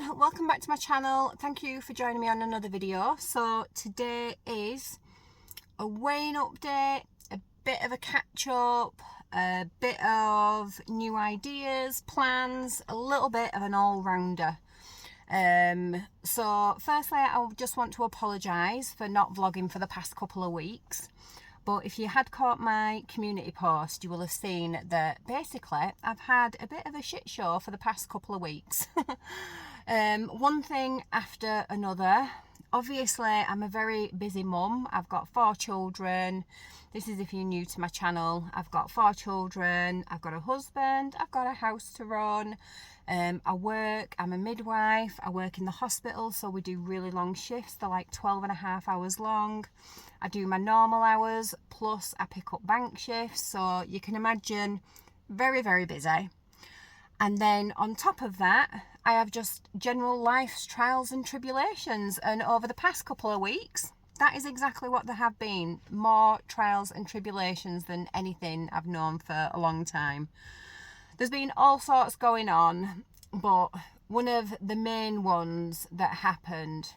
everyone, welcome back to my channel. Thank you for joining me on another video. So today is a weighing update, a bit of a catch up, a bit of new ideas, plans, a little bit of an all-rounder. So firstly, I just want to apologise for not vlogging for the past couple of weeks. But if you had caught my community post, you will have seen that basically I've had a bit of a shit show for the past couple of weeks. One thing after another. Obviously, I'm a very busy mum. I've got 4 children. This is if you're new to my channel. I've got 4 children. I've got a husband. I've got a house to run. I work. I'm a midwife. I work in the hospital, so we do really long shifts. They're like 12.5 hours long. I do my normal hours, plus I pick up bank shifts. So you can imagine, very, very busy. And then on top of that, I have just general life's trials and tribulations. And over the past couple of weeks, that is exactly what there have been. More trials and tribulations than anything I've known for a long time. There's been all sorts going on, but one of the main ones that happened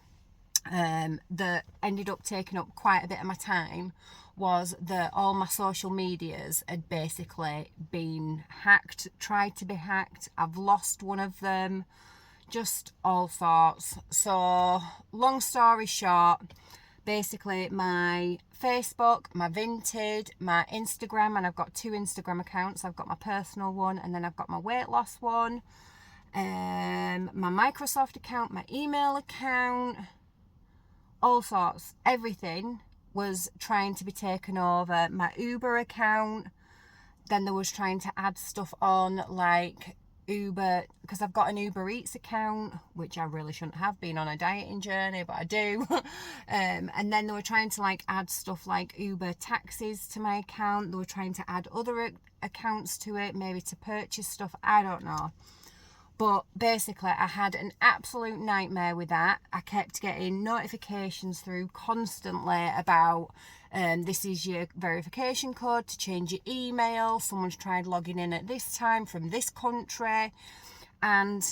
that ended up taking up quite a bit of my time was that all my social medias had basically been hacked, tried to be hacked. I've lost one of them, just all sorts. So long story short, basically my Facebook, my Vinted, my Instagram, and I've got 2 Instagram accounts. I've got my personal one and then I've got my weight loss one, my Microsoft account, my email account, all sorts, everything was trying to be taken over. My Uber account, then there was trying to add stuff on like Uber, because I've got an Uber Eats account, which I really shouldn't have, been on a dieting journey, but I do. And then they were trying to like add stuff like Uber taxis to my account. They were trying to add other accounts to it, maybe to purchase stuff, I don't know. But basically, I had an absolute nightmare with that. I kept getting notifications through constantly about this is your verification code to change your email. Someone's tried logging in at this time from this country. And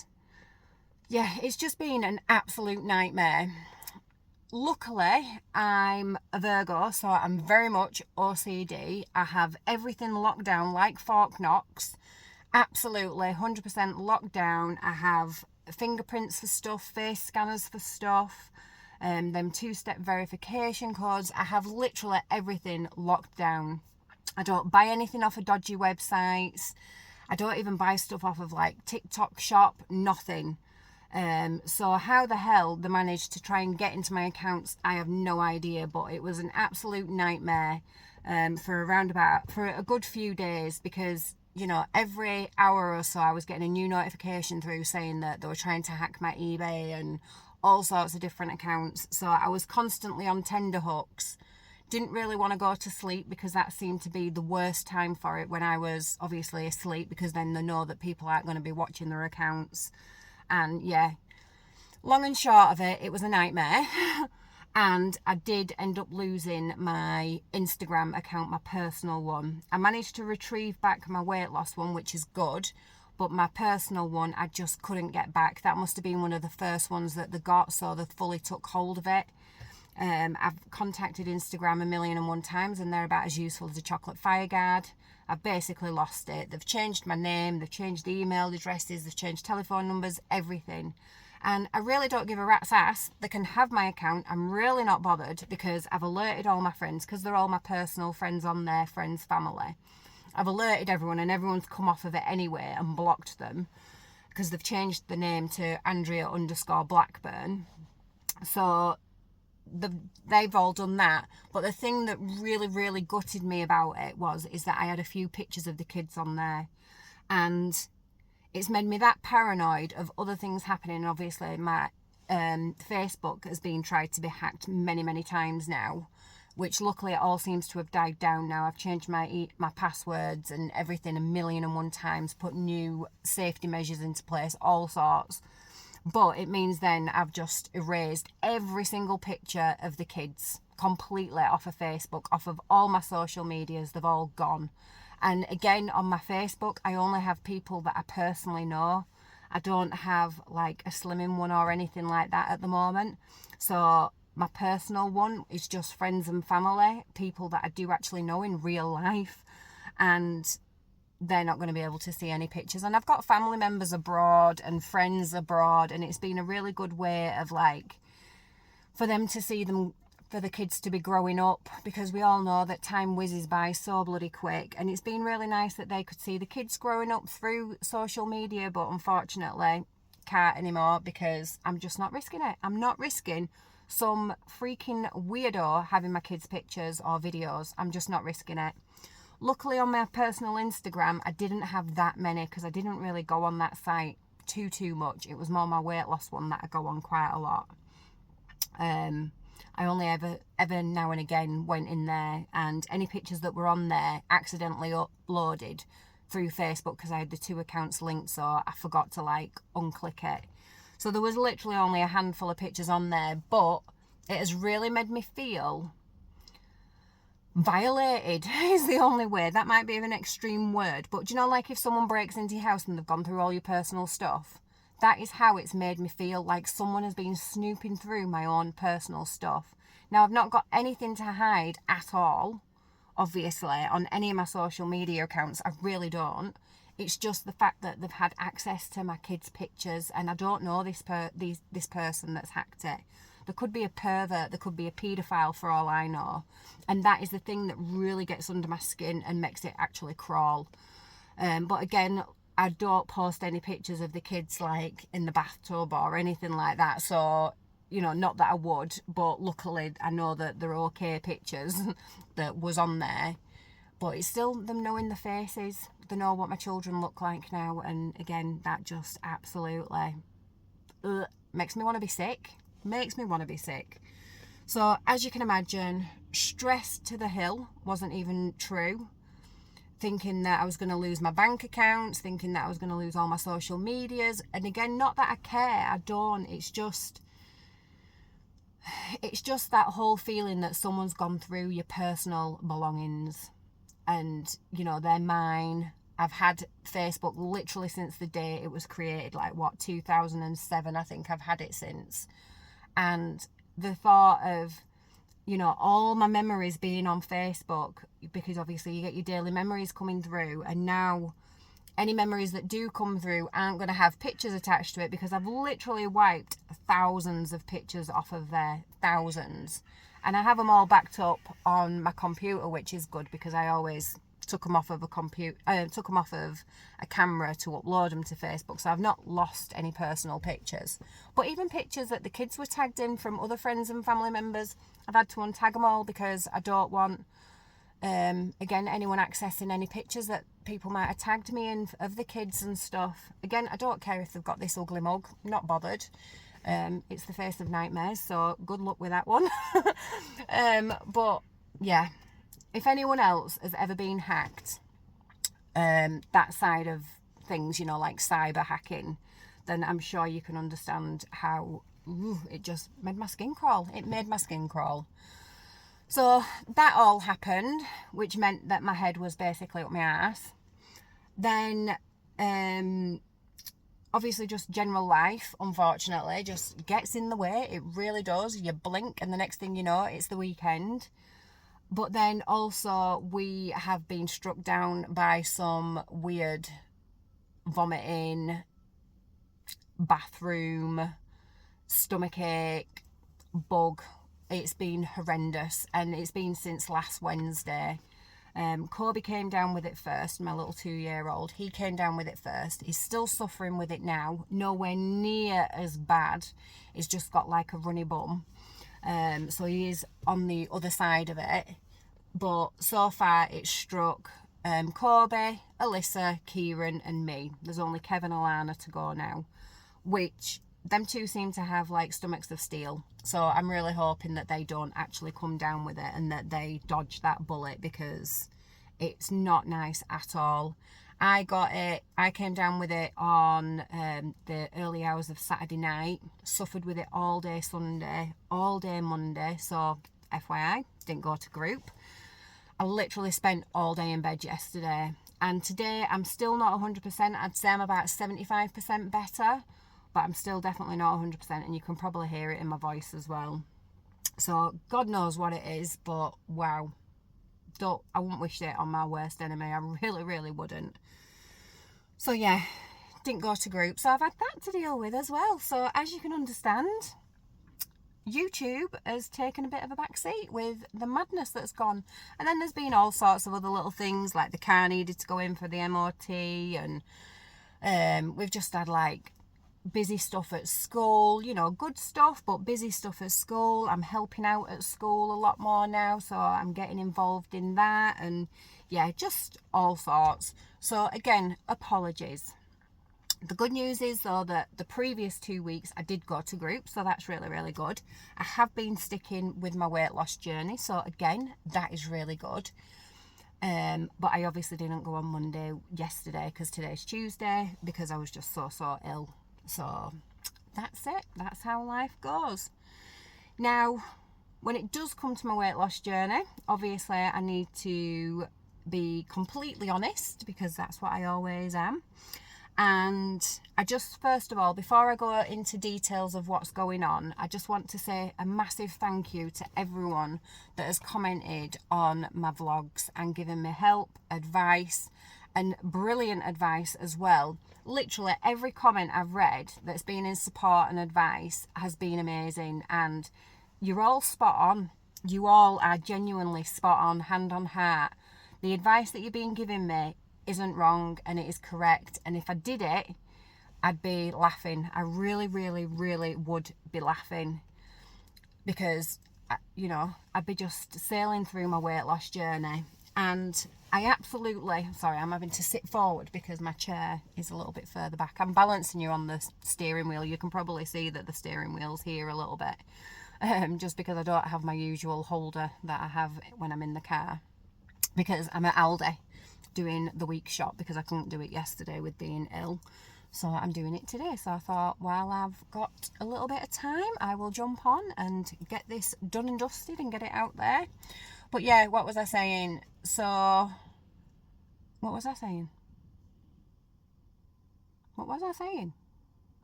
yeah, it's just been an absolute nightmare. Luckily, I'm a Virgo, so I'm very much OCD. I have everything locked down like Fort Knox. Absolutely 100% locked down. I have fingerprints for stuff, face scanners for stuff, them 2-step verification codes. I have literally everything locked down. I don't buy anything off of dodgy websites. I don't even buy stuff off of like TikTok shop, nothing. So how the hell they managed to try and get into my accounts, I have no idea, but it was an absolute nightmare for a good few days, because you know, every hour or so I was getting a new notification through saying that they were trying to hack my eBay and all sorts of different accounts. So I was constantly on tenterhooks. Didn't really want to go to sleep, because that seemed to be the worst time for it, when I was obviously asleep, because then they know that people aren't going to be watching their accounts. And yeah, long and short of it, it was a nightmare. And I did end up losing my Instagram account, my personal one. I managed to retrieve back my weight loss one, which is good, but my personal one, I just couldn't get back. That must have been one of the first ones that they got, so they fully took hold of it. I've contacted Instagram 1,000,001 times, and they're about as useful as a chocolate fire guard. I've basically lost it. They've changed my name, they've changed the email addresses, they've changed telephone numbers, everything. And I really don't give a rat's ass. They can have my account. I'm really not bothered, because I've alerted all my friends, because they're all my personal friends on there, friends, family. I've alerted everyone, and everyone's come off of it anyway and blocked them, because they've changed the name to Andrea_Blackburn. So they've all done that. But the thing that really, really gutted me about it is that I had a few pictures of the kids on there. And it's made me that paranoid of other things happening. And obviously my Facebook has been tried to be hacked many, many times now, which luckily it all seems to have died down now. I've changed my passwords and everything 1,000,001 times, put new safety measures into place, all sorts. But it means then I've just erased every single picture of the kids completely off of Facebook, off of all my social medias. They've all gone. And again, on my Facebook, I only have people that I personally know. I don't have like a slimming one or anything like that at the moment. So my personal one is just friends and family, people that I do actually know in real life, and they're not going to be able to see any pictures. And I've got family members abroad and friends abroad, and it's been a really good way of like for them to see them, for the kids to be growing up, because we all know that time whizzes by so bloody quick, and it's been really nice that they could see the kids growing up through social media. But unfortunately can't anymore, because I'm just not risking it. I'm not risking some freaking weirdo having my kids' pictures or videos. I'm just not risking it. Luckily on my personal Instagram I didn't have that many, because I didn't really go on that site too much. It was more my weight loss one that I go on quite a lot. I only ever now and again went in there, and any pictures that were on there accidentally uploaded through Facebook, because I had the 2 accounts linked, so I forgot to like unclick it. So there was literally only a handful of pictures on there, but it has really made me feel violated is the only way. That might be an extreme word, but do you know, like if someone breaks into your house and they've gone through all your personal stuff, that is how it's made me feel, like someone has been snooping through my own personal stuff. Now, I've not got anything to hide at all, obviously, on any of my social media accounts. I really don't. It's just the fact that they've had access to my kids' pictures, and I don't know this person that's hacked it. There could be a pervert, there could be a paedophile for all I know. And that is the thing that really gets under my skin and makes it actually crawl. But again, I don't post any pictures of the kids like in the bathtub or anything like that. So, you know, not that I would, but luckily I know that they're okay pictures that was on there. But it's still them knowing the faces. They know what my children look like now. And again, that just absolutely makes me want to be sick. Makes me want to be sick. So as you can imagine, stress to the hill. Wasn't even true. Thinking that I was going to lose my bank accounts, thinking that I was going to lose all my social medias. And again, not that I care, I don't. It's just that whole feeling that someone's gone through your personal belongings, and you know, they're mine. I've had Facebook literally since the day it was created, like 2007, I think I've had it since. And the thought of, you know, all my memories being on Facebook, because obviously you get your daily memories coming through, and now any memories that do come through aren't going to have pictures attached to it, because I've literally wiped thousands of pictures off of there, thousands, and I have them all backed up on my computer, which is good, because I always took them off of a camera to upload them to Facebook. So I've not lost any personal pictures, but even pictures that the kids were tagged in from other friends and family members, I've had to untag them all, because I don't want again anyone accessing any pictures that people might have tagged me in of the kids and stuff. Again, I don't care if they've got this ugly mug, not bothered. It's the face of nightmares, so good luck with that one. But yeah, if anyone else has ever been hacked, that side of things, you know, like cyber hacking, then I'm sure you can understand how it just made my skin crawl. It made my skin crawl. So that all happened, which meant that my head was basically up my ass. Then obviously just general life, unfortunately, just gets in the way. It really does. You blink and the next thing you know, it's the weekend. But then also we have been struck down by some weird vomiting, bathroom, stomachache, bug. It's been horrendous, and it's been since last Wednesday. Kobe came down with it first, my little 2-year-old. He came down with it first. He's still suffering with it now. Nowhere near as bad. He's just got like a runny bum. So he is on the other side of it. But so far it's struck Kobe, Alyssa, Kieran and me. There's only Kevin and Alana to go now, which them two seem to have like stomachs of steel. So I'm really hoping that they don't actually come down with it and that they dodge that bullet, because it's not nice at all. I came down with it on the early hours of Saturday night, suffered with it all day Sunday, all day Monday. So FYI, didn't go to group. I literally spent all day in bed yesterday, and today I'm still not 100%. I'd say I'm about 75% better, but I'm still definitely not 100%, and you can probably hear it in my voice as well. So God knows what it is, but wow, I wouldn't wish it on my worst enemy. I really wouldn't. So yeah, didn't go to group, so I've had that to deal with as well. So as you can understand, YouTube has taken a bit of a backseat with the madness that's gone. And then there's been all sorts of other little things, like the car needed to go in for the MOT, and we've just had like busy stuff at school, you know, good stuff, but busy stuff at school. I'm helping out at school a lot more now, so I'm getting involved in that, and yeah, just all sorts. So again, apologies. The good news is though that the previous 2 weeks I did go to group, so that's really good. I have been sticking with my weight loss journey, so again, that is really good. But I obviously didn't go on yesterday, because today's Tuesday, because I was just so ill. So that's it. That's how life goes. Now, when it does come to my weight loss journey, obviously I need to be completely honest, because that's what I always am. And I just, first of all, before I go into details of what's going on, I just want to say a massive thank you to everyone that has commented on my vlogs and given me help, advice, and brilliant advice as well. Literally every comment I've read that's been in support and advice has been amazing, and you're all spot on. You all are genuinely spot on, hand on heart. The advice that you've been giving me isn't wrong, and it is correct, and if I did it, I'd be laughing. I really would be laughing, because you know, I'd be just sailing through my weight loss journey. And I absolutely, sorry, I'm having to sit forward because my chair is a little bit further back. I'm balancing you on the steering wheel. You can probably see that the steering wheel's here a little bit, just because I don't have my usual holder that I have when I'm in the car, because I'm at Aldi doing the week shop, because I couldn't do it yesterday with being ill, so I'm doing it today. So I thought, while I've got a little bit of time, I will jump on and get this done and dusted and get it out there. But yeah, what was I saying? So what was I saying?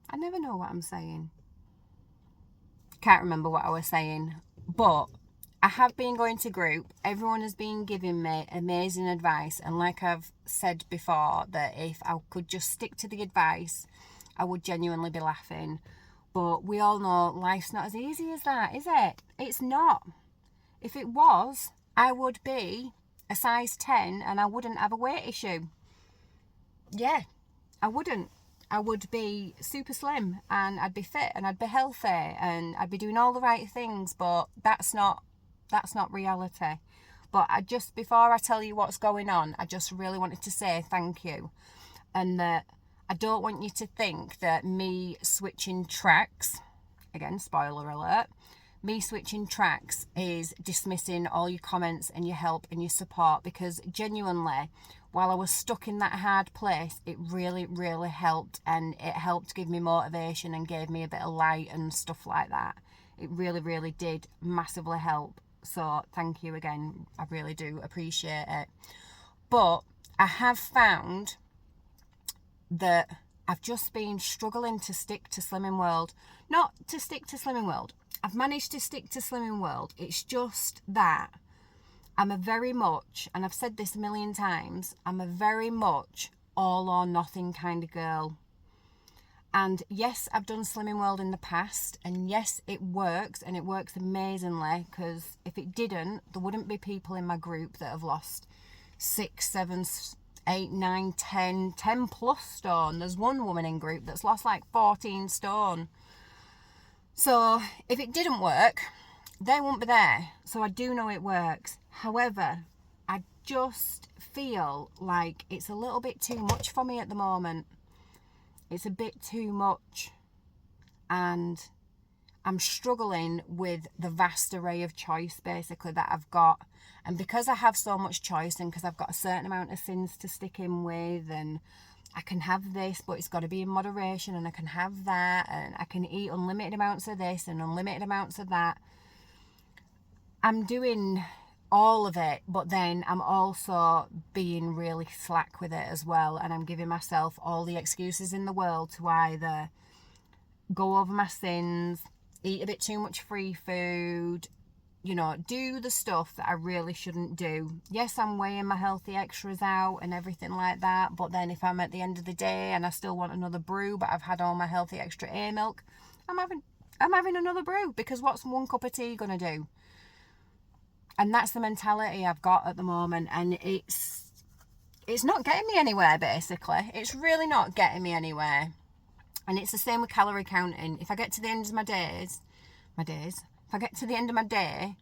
I never know what I'm saying. Can't remember what I was saying, but I have been going to group. Everyone has been giving me amazing advice, and like I've said before, that if I could just stick to the advice, I would genuinely be laughing. But we all know life's not as easy as that, is it? It's not. If it was, I would be a size 10 and I wouldn't have a weight issue. Yeah, I wouldn't. I would be super slim, and I'd be fit, and I'd be healthy, and I'd be doing all the right things, but that's not reality. But before I tell you what's going on, I just really wanted to say thank you, and that I don't want you to think that me switching tracks, again, spoiler alert, me switching tracks is dismissing all your comments and your help and your support, because genuinely, while I was stuck in that hard place, it really helped, and it helped give me motivation and gave me a bit of light and stuff like that. It really did massively help. So thank you again. I really do appreciate it. But I have found that I've just been struggling to stick to Slimming World. Not to stick to Slimming World. I've managed to stick to Slimming World. It's just that I'm a very much, and I've said this a million times, I'm a very much all or nothing kind of girl. And yes, I've done Slimming World in the past, and yes, it works, and it works amazingly, because if it didn't, there wouldn't be people in my group that have lost 6, 7, 8, 9, 10 plus stone. There's one woman in group that's lost like 14 stone. So if it didn't work, they won't be there. So I do know it works. However, I just feel like it's a little bit too much for me at the moment. It's a bit too much, and I'm struggling with the vast array of choice basically that I've got. And because I have so much choice, and because I've got a certain amount of sins to stick in with, and I can have this, but it's got to be in moderation, and I can have that, and I can eat unlimited amounts of this and unlimited amounts of that. I'm doing all of it, but then I'm also being really slack with it as well, and I'm giving myself all the excuses in the world to either go over my sins, eat a bit too much free food, you know, do the stuff that I really shouldn't do. Yes, I'm weighing my healthy extras out and everything like that, but then if I'm at the end of the day and I still want another brew, but I've had all my healthy extra A milk, I'm having another brew, because what's one cup of tea gonna do? And that's the mentality I've got at the moment, and it's not getting me anywhere, basically. It's really not getting me anywhere. And it's the same with calorie counting. If I get to the end of if I get to the end of my day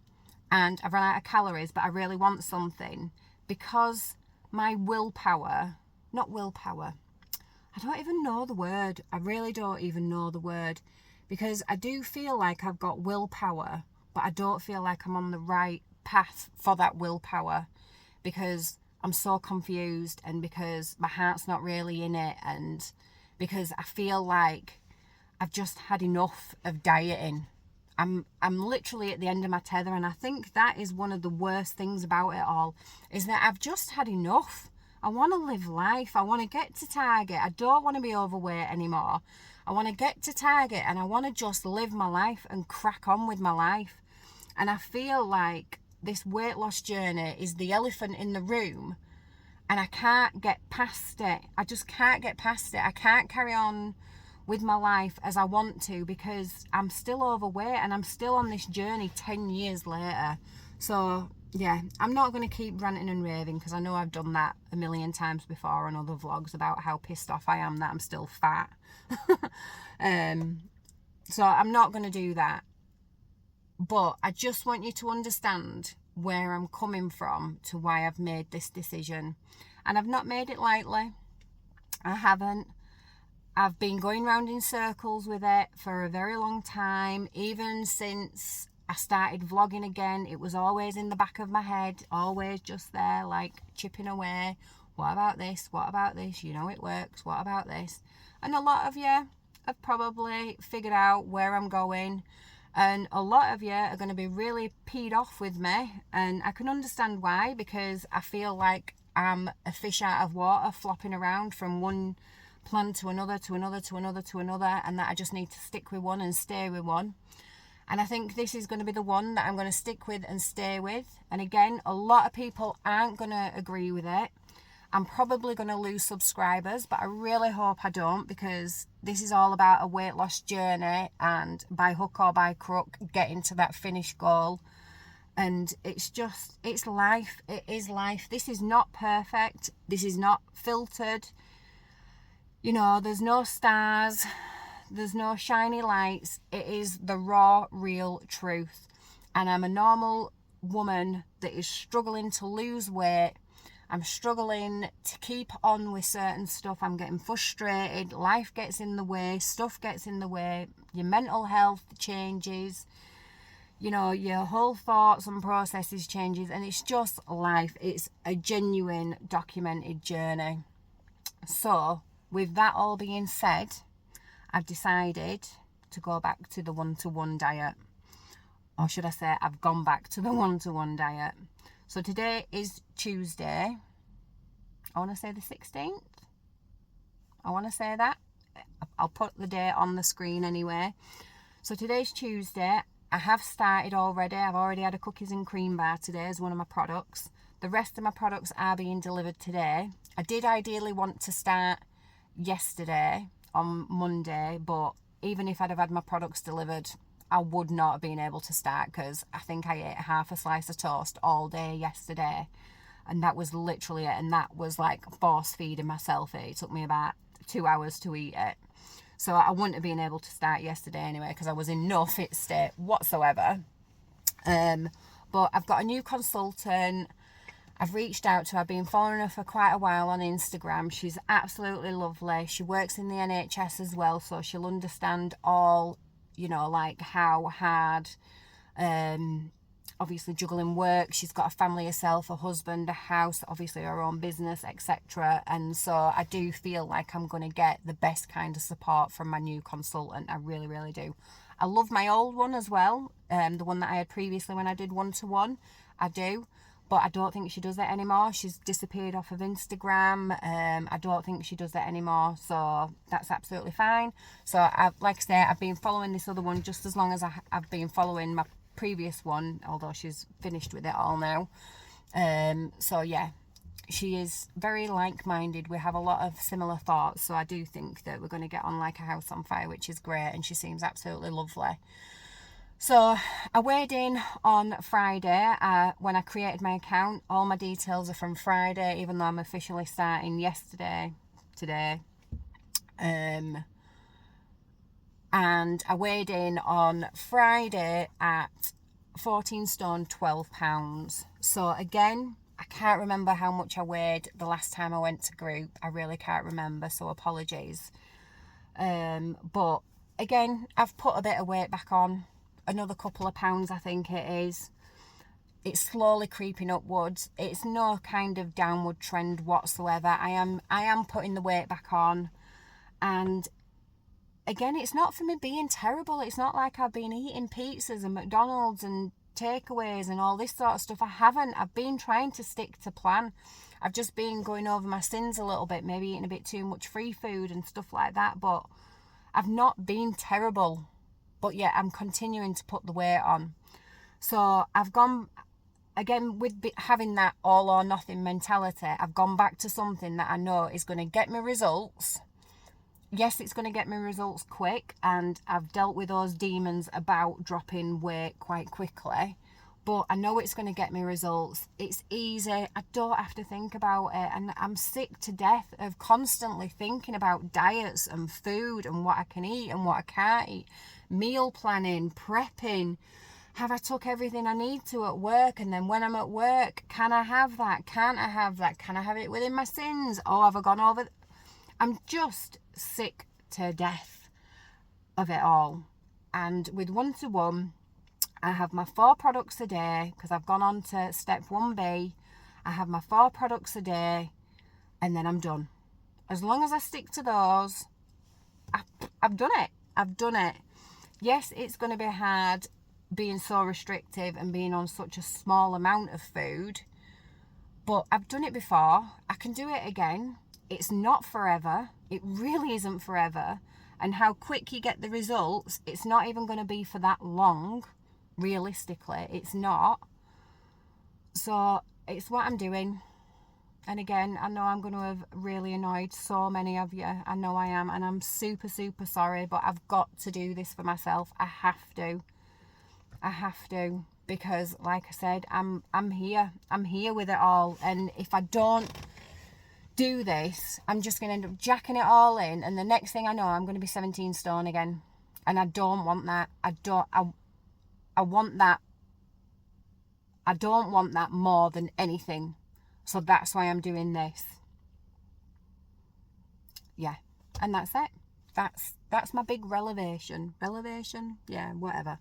and I've run out of calories, but I really want something, because my willpower, not willpower, I don't even know the word. I really don't even know the word, because I do feel like I've got willpower, but I don't feel like I'm on the right path for that willpower, because I'm so confused, and because my heart's not really in it, and because I feel like I've just had enough of dieting. I'm literally at the end of my tether, and I think that is one of the worst things about it all, is that I've just had enough. I want to live life. I want to get to target. I don't want to be overweight anymore. I want to get to target, and I want to just live my life and crack on with my life. And I feel like this weight loss journey is the elephant in the room, and I can't get past it. I just can't get past it. I can't carry on with my life as I want to, because I'm still overweight and I'm still on this journey 10 years later. So yeah, I'm not going to keep ranting and raving, because I know I've done that a million times before on other vlogs about how pissed off I am that I'm still fat. So I'm not going to do that. But I just want you to understand where I'm coming from to why I've made this decision. And I've not made it lightly. I haven't. I've been going round in circles with it for a very long time. Even since I started vlogging again, it was always in the back of my head, always just there, like chipping away. What about this? What about this? You know it works. What about this? And a lot of you have probably figured out where I'm going. And a lot of you are going to be really peed off with me. And I can understand why, because I feel like I'm a fish out of water, flopping around from one plan to another, to another, to another, to another, and that I just need to stick with one and stay with one. And I think this is going to be the one that I'm going to stick with and stay with. And again, a lot of people aren't going to agree with it. I'm probably going to lose subscribers, but I really hope I don't, because this is all about a weight loss journey, and by hook or by crook, getting to that finish goal. And it's life. It is life. This is not perfect. This is not filtered. You know, there's no stars, there's no shiny lights. It is the raw, real truth. And I'm a normal woman that is struggling to lose weight. I'm struggling to keep on with certain stuff. I'm getting frustrated. Life gets in the way. Stuff gets in the way. Your mental health changes. You know, your whole thoughts and processes changes. And it's just life. It's a genuine documented journey. So with that all being said, I've decided to go back to the one-to-one diet. Or should I say, I've gone back to the one-to-one diet. So today is Tuesday. I want to say the 16th. I want to say that. I'll put the date on the screen anyway. So today's Tuesday. I have started already. I've already had a cookies and cream bar today as one of my products. The rest of my products are being delivered today. I did ideally want to start yesterday on Monday, but even if I'd have had my products delivered, I would not have been able to start, because I think I ate half a slice of toast all day yesterday, and that was literally it. And that was like force feeding myself. It took me about 2 hours to eat it, so I wouldn't have been able to start yesterday anyway, because I was in no fit state whatsoever. But I've got a new consultant I've reached out to. I've been following her for quite a while on Instagram. She's absolutely lovely. She works in the NHS as well, so she'll understand all, you know, like how hard, obviously juggling work. She's got a family herself, a husband, a house, obviously her own business, etc. And so I do feel like I'm going to get the best kind of support from my new consultant. I really, really do. I love my old one as well, the one that I had previously when I did one-to-one. I do. But I don't think she does it anymore. She's disappeared off of Instagram. I don't think she does it anymore. So that's absolutely fine. So, like I say, I've been following this other one just as long as I've been following my previous one, although she's finished with it all now. So, yeah, she is very like-minded. We have a lot of similar thoughts. So I do think that we're going to get on like a house on fire, which is great. And she seems absolutely lovely. So I weighed in on Friday. When I created my account, all my details are from Friday, even though I'm officially starting today. And I weighed in on Friday at 14 stone 12 pounds. So again, I can't remember how much I weighed the last time I went to group. I really can't remember, so apologies. But again, I've put a bit of weight back on. Another couple of pounds, I think it is. It's slowly creeping upwards. It's no kind of downward trend whatsoever. I am putting the weight back on. And again, it's not for me being terrible. It's not like I've been eating pizzas and McDonald's and takeaways and all this sort of stuff. I haven't. I've been trying to stick to plan. I've just been going over my sins a little bit, maybe eating a bit too much free food and stuff like that. But I've not been terrible. But yeah, I'm continuing to put the weight on. So I've gone, again, with having that all or nothing mentality, I've gone back to something that I know is going to get me results. Yes, it's going to get me results quick, and I've dealt with those demons about dropping weight quite quickly. But I know it's going to get me results. It's easy. I don't have to think about it. And I'm sick to death of constantly thinking about diets and food and what I can eat and what I can't eat. Meal planning, prepping. Have I took everything I need to at work? And then when I'm at work, can I have that? Can't I have that? Can I have it within my sins? Oh, have I gone over? I'm just sick to death of it all. And with one-to-one, I have my 4 products a day because I've gone on to step 1B. I have my 4 products a day and then I'm done. As long as I stick to those, I've done it. I've done it. Yes, it's going to be hard being so restrictive and being on such a small amount of food, but I've done it before. I can do it again. It's not forever. It really isn't forever. And how quick you get the results, it's not even going to be for that long. Realistically, it's not. So it's what I'm doing. And again, I know I'm going to have really annoyed so many of you. I know I am, and I'm super sorry, but I've got to do this for myself. I have to, because like I said, I'm here with it all. And if I don't do this, I'm just going to end up jacking it all in, and the next thing I know, I'm going to be 17 stone again. And I don't want that. I want that. I don't want that more than anything. So that's why I'm doing this. Yeah. And that's it. That's my big revelation. Revelation? Yeah, whatever.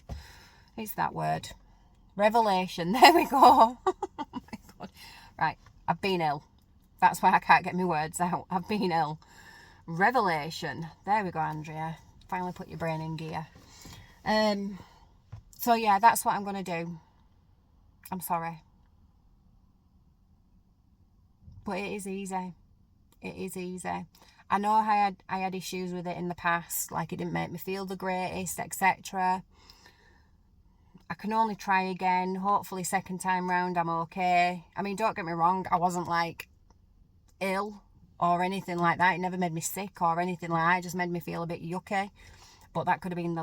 It's that word. Revelation. There we go. Oh my God. Right. I've been ill. That's why I can't get my words out. I've been ill. Revelation. There we go, Andrea. Finally put your brain in gear. So yeah, that's what I'm going to do. I'm sorry. But it is easy. It is easy. I know I had issues with it in the past, like it didn't make me feel the greatest, etc. I can only try again. Hopefully second time round I'm okay. I mean, don't get me wrong, I wasn't like ill or anything like that. It never made me sick or anything like that. It just made me feel a bit yucky. But that could have been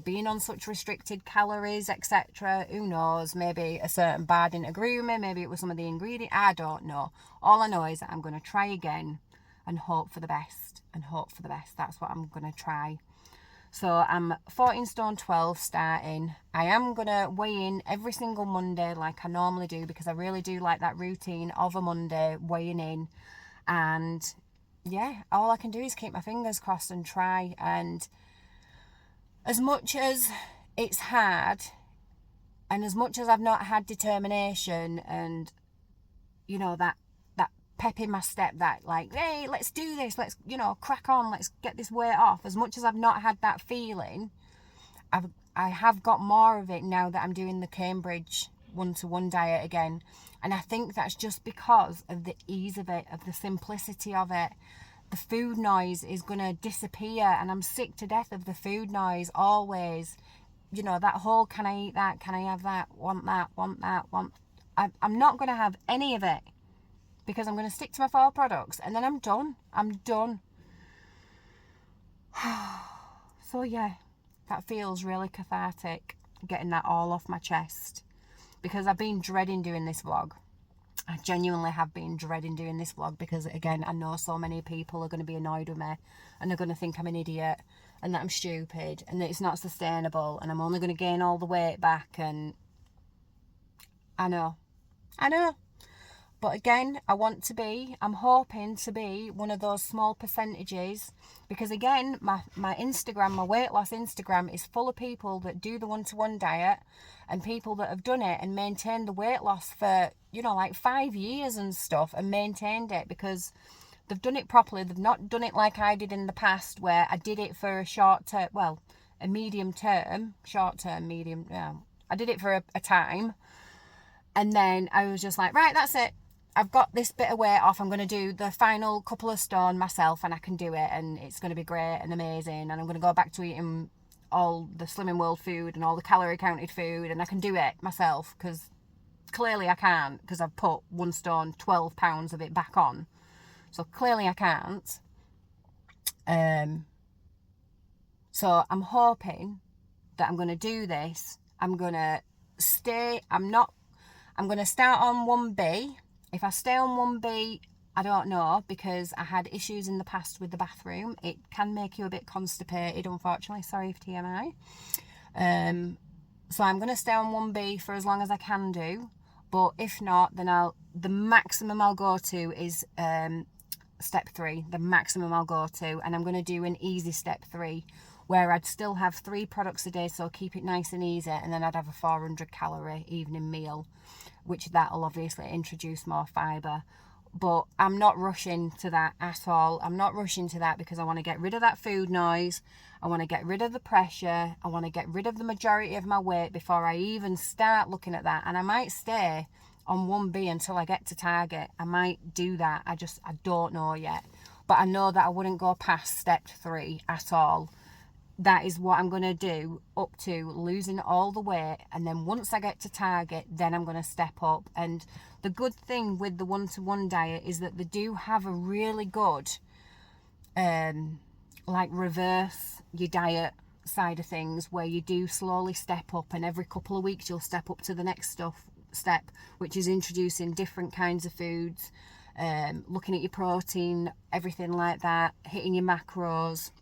being on such restricted calories, etc. Who knows? Maybe a certain bar didn't agree with me. Maybe it was some of the ingredients. I don't know. All I know is that I'm going to try again and hope for the best. That's what I'm going to try. So I'm 14 stone 12 starting. I am going to weigh in every single Monday like I normally do, because I really do like that routine of a Monday weighing in. And yeah, all I can do is keep my fingers crossed and try. And as much as it's hard, and as much as I've not had determination and, that pep in my step, that like, hey, let's do this, let's, crack on, let's get this weight off. As much as I've not had that feeling, I have got more of it now that I'm doing the Cambridge one-to-one diet again. And I think that's just because of the ease of it, of the simplicity of it. The food noise is going to disappear, and I'm sick to death of the food noise always. You know, that whole, can I eat that? Can I have that? Want that? Want that? I'm not going to have any of it, because I'm going to stick to my 4 products, and then I'm done. I'm done. So yeah, that feels really cathartic, getting that all off my chest, because I've been dreading doing this vlog. I genuinely have been dreading doing this vlog, because again, I know so many people are going to be annoyed with me, and they're going to think I'm an idiot and that I'm stupid and that it's not sustainable and I'm only going to gain all the weight back. And I know. But again, I'm hoping to be one of those small percentages, because again, my Instagram, my weight loss Instagram is full of people that do the one-to-one diet, and people that have done it and maintained the weight loss for, you know, like 5 years and stuff, and maintained it because they've done it properly. They've not done it like I did in the past, where I did it for a short term, well, a medium term, short term, medium, yeah. I did it for a time, and then I was just like, right, that's it. I've got this bit of weight off. I'm going to do the final couple of stone myself, and I can do it, and it's going to be great and amazing, and I'm going to go back to eating all the Slimming World food and all the calorie counted food, and I can do it myself, because clearly I can't, because I've put 1 stone 12 pounds of it back on, so clearly I can't. So I'm hoping that I'm going to do this. I'm going to start on 1B. If I stay on 1B, I don't know, because I had issues in the past with the bathroom. It can make you a bit constipated, unfortunately. Sorry for TMI. So I'm going to stay on 1B for as long as I can do. But if not, then the maximum I'll go to is step 3. The maximum I'll go to. And I'm going to do an easy step 3, where I'd still have 3 products a day, so keep it nice and easy. And then I'd have a 400 calorie evening meal, which that'll obviously introduce more fibre. But I'm not rushing to that at all. I'm not rushing to that, because I want to get rid of that food noise. I want to get rid of the pressure. I want to get rid of the majority of my weight before I even start looking at that. And I might stay on 1B until I get to target. I might do that. I don't know yet. But I know that I wouldn't go past step 3 at all. That is what I'm going to do up to losing all the weight, and then once I get to target, then I'm going to step up. And the good thing with the one-to-one diet is that they do have a really good like reverse your diet side of things, where you do slowly step up, and every couple of weeks you'll step up to the next step, which is introducing different kinds of foods, looking at your protein, everything like that, hitting your macros,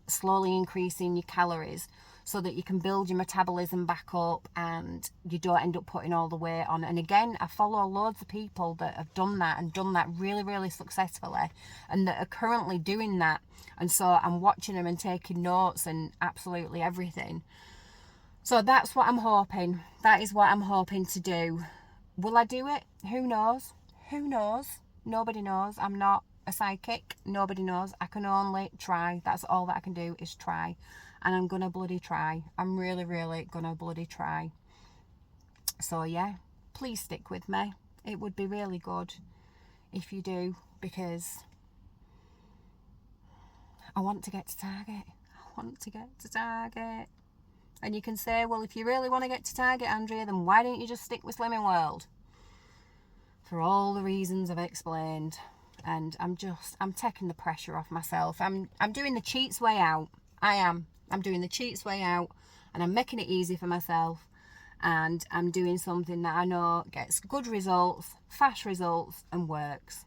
slowly increasing your calories, so that you can build your metabolism back up and you don't end up putting all the weight on. And again, I follow loads of people that have done that, and done that really, really successfully, and that are currently doing that. And so I'm watching them and taking notes and absolutely everything. So that's what I'm hoping. That is what I'm hoping to do. Will I do it? Who knows? Nobody knows. I'm not a psychic. Nobody knows. I can only try. That's all that I can do, is try. And I'm gonna bloody try. I'm really, really gonna bloody try. So yeah, please stick with me. It would be really good if you do, because I want to get to target. And you can say, well, if you really want to get to target, Andrea, then why don't you just stick with Slimming World? For all the reasons I've explained. And I'm taking the pressure off myself. I'm doing the cheats way out. I'm doing the cheats way out, and I'm making it easy for myself, and I'm doing something that I know gets good results, fast results, and works.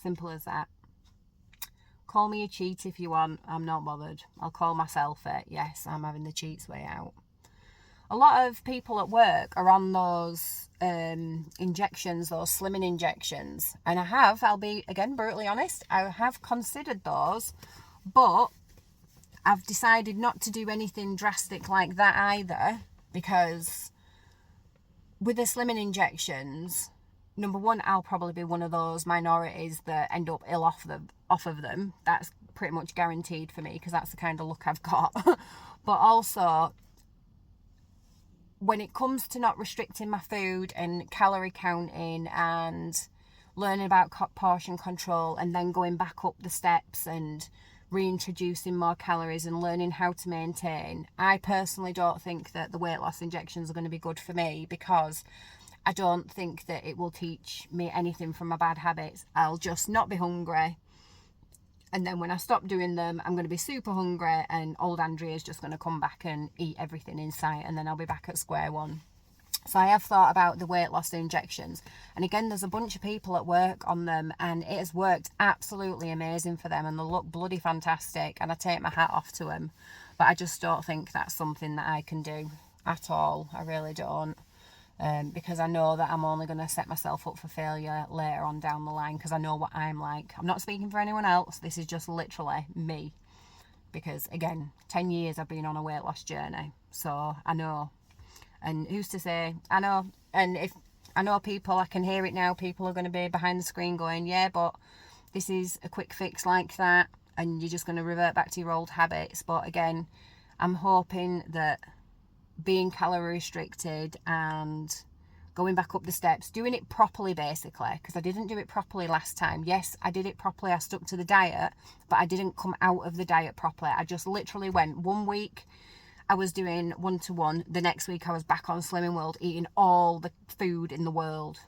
Simple as that. Call me a cheat if you want. I'm not bothered. I'll call myself it. Yes, I'm having the cheats way out. A lot of people at work are on those injections, those slimming injections. And I'll be, again, brutally honest, I have considered those, but I've decided not to do anything drastic like that either, because with the slimming injections, number one, I'll probably be one of those minorities that end up ill off of them. That's pretty much guaranteed for me, because that's the kind of look I've got. But also, when it comes to not restricting my food and calorie counting and learning about portion control and then going back up the steps and reintroducing more calories and learning how to maintain, I personally don't think that the weight loss injections are going to be good for me, because I don't think that it will teach me anything from my bad habits. I'll just not be hungry, and then when I stop doing them, I'm going to be super hungry, and old Andrea is just going to come back and eat everything in sight, and then I'll be back at square one. So I have thought about the weight loss injections, and again, there's a bunch of people at work on them, and it has worked absolutely amazing for them, and they look bloody fantastic, and I take my hat off to them. But I just don't think that's something that I can do at all. I really don't. Because I know that I'm only going to set myself up for failure later on down the line, because I know what I'm like. I'm not speaking for anyone else. This is just literally me. Because again, 10 years I've been on a weight loss journey. So I know. And who's to say? I know. And if I know people, I can hear it now, people are going to be behind the screen going, yeah, but this is a quick fix like that, and you're just going to revert back to your old habits. But again, I'm hoping that being calorie restricted and going back up the steps, doing it properly basically, because I didn't do it properly last time. Yes, I did it properly, I stuck to the diet, but I didn't come out of the diet properly. I just literally went 1 week, I was doing 1-to-1, the next week I was back on Slimming World eating all the food in the world,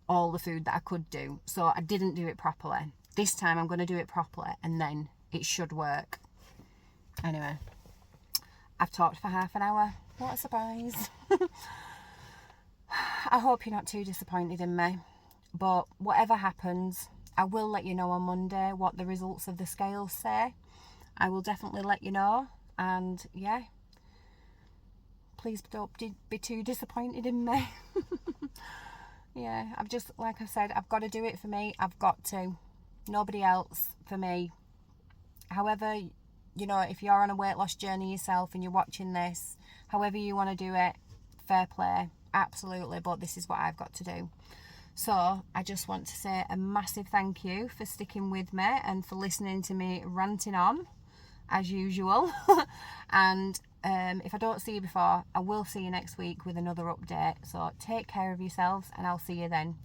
all the food that I could do. So I didn't do it properly. This time I'm going to do it properly, and then it should work. Anyway, I've talked for half an hour. What a surprise. I hope you're not too disappointed in me, but whatever happens, I will let you know on Monday what the results of the scales say. I will definitely let you know, and yeah, please don't be too disappointed in me. Yeah, I've just, like I said, I've got to do it for me. I've got to. Nobody else for me. However, you know, if you're on a weight loss journey yourself and you're watching this, however you want to do it, fair play, absolutely, but this is what I've got to do. So I just want to say a massive thank you for sticking with me and for listening to me ranting on as usual. And if I don't see you before, I will see you next week with another update. So take care of yourselves, and I'll see you then.